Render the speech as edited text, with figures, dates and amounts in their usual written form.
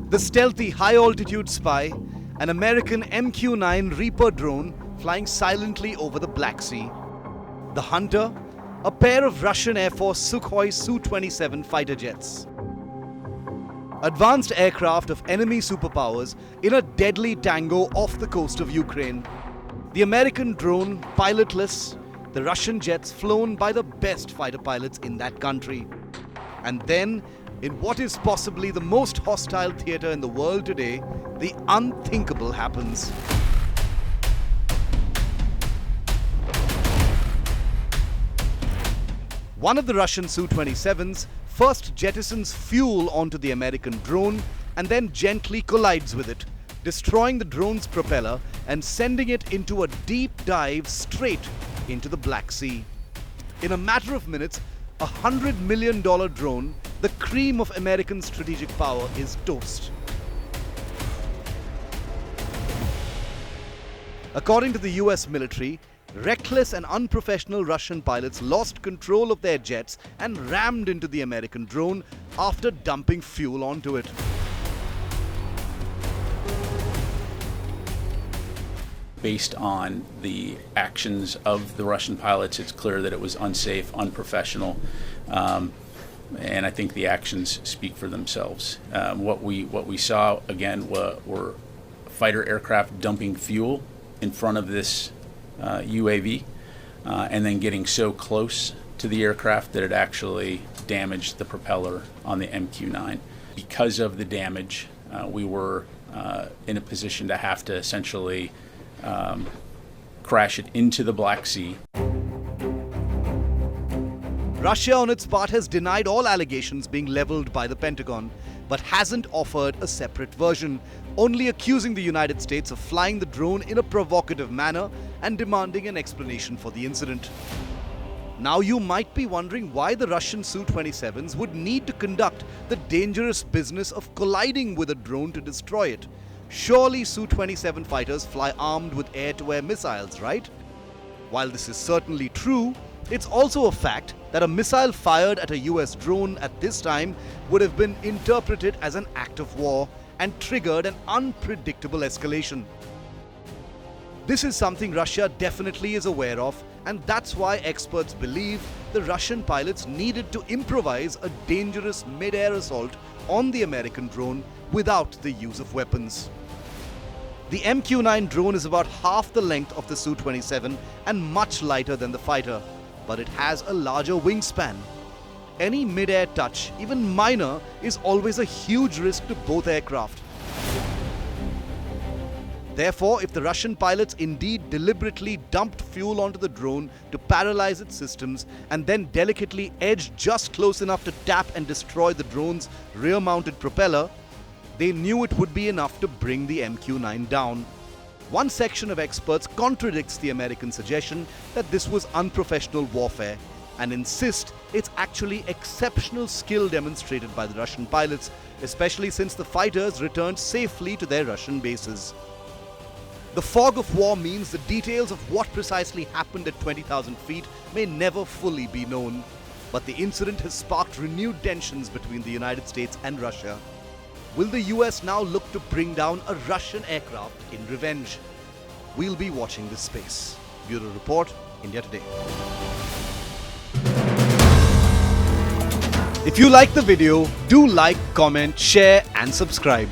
The stealthy high-altitude spy, an American MQ-9 Reaper drone flying silently over the Black Sea. The Hunter, a pair of Russian Air Force Sukhoi Su-27 fighter jets. Advanced aircraft of enemy superpowers in a deadly tango off the coast of Ukraine. The American drone, pilotless, the Russian jets flown by the best fighter pilots in that country. And then, in what is possibly the most hostile theater in the world today, the unthinkable happens. One of the Russian Su-27s first jettisons fuel onto the American drone and then gently collides with it, destroying the drone's propeller and sending it into a deep dive straight into the Black Sea. In a matter of minutes, a $100 million drone, the cream of American strategic power, is toast. According to the US military, reckless and unprofessional Russian pilots lost control of their jets and rammed into the American drone after dumping fuel onto it. Based on the actions of the Russian pilots, it's clear that it was unsafe, unprofessional, and I think the actions speak for themselves. What we saw again were fighter aircraft dumping fuel in front of this UAV, and then getting so close to the aircraft that it actually damaged the propeller on the MQ-9. Because of the damage, we were in a position to have to essentially crash it into the Black Sea. Russia, on its part, has denied all allegations being leveled by the Pentagon, but hasn't offered a separate version, only accusing the United States of flying the drone in a provocative manner and demanding an explanation for the incident. Now you might be wondering why the Russian Su-27s would need to conduct the dangerous business of colliding with a drone to destroy it. Surely Su-27 fighters fly armed with air-to-air missiles, right? While this is certainly true, it's also a fact that a missile fired at a US drone at this time would have been interpreted as an act of war and triggered an unpredictable escalation. This is something Russia definitely is aware of, and that's why experts believe the Russian pilots needed to improvise a dangerous mid-air assault on the American drone without the use of weapons. The MQ-9 drone is about half the length of the Su-27 and much lighter than the fighter, but it has a larger wingspan. Any mid-air touch, even minor, is always a huge risk to both aircraft. Therefore, if the Russian pilots indeed deliberately dumped fuel onto the drone to paralyze its systems and then delicately edged just close enough to tap and destroy the drone's rear-mounted propeller, they knew it would be enough to bring the MQ-9 down. One section of experts contradicts the American suggestion that this was unprofessional warfare and insist it's actually exceptional skill demonstrated by the Russian pilots, especially since the fighters returned safely to their Russian bases. The fog of war means the details of what precisely happened at 20,000 feet may never fully be known, but the incident has sparked renewed tensions between the United States and Russia. Will the US now look to bring down a Russian aircraft in revenge? We'll be watching this space. Bureau Report, India Today. If you like the video, do like, comment, share and subscribe.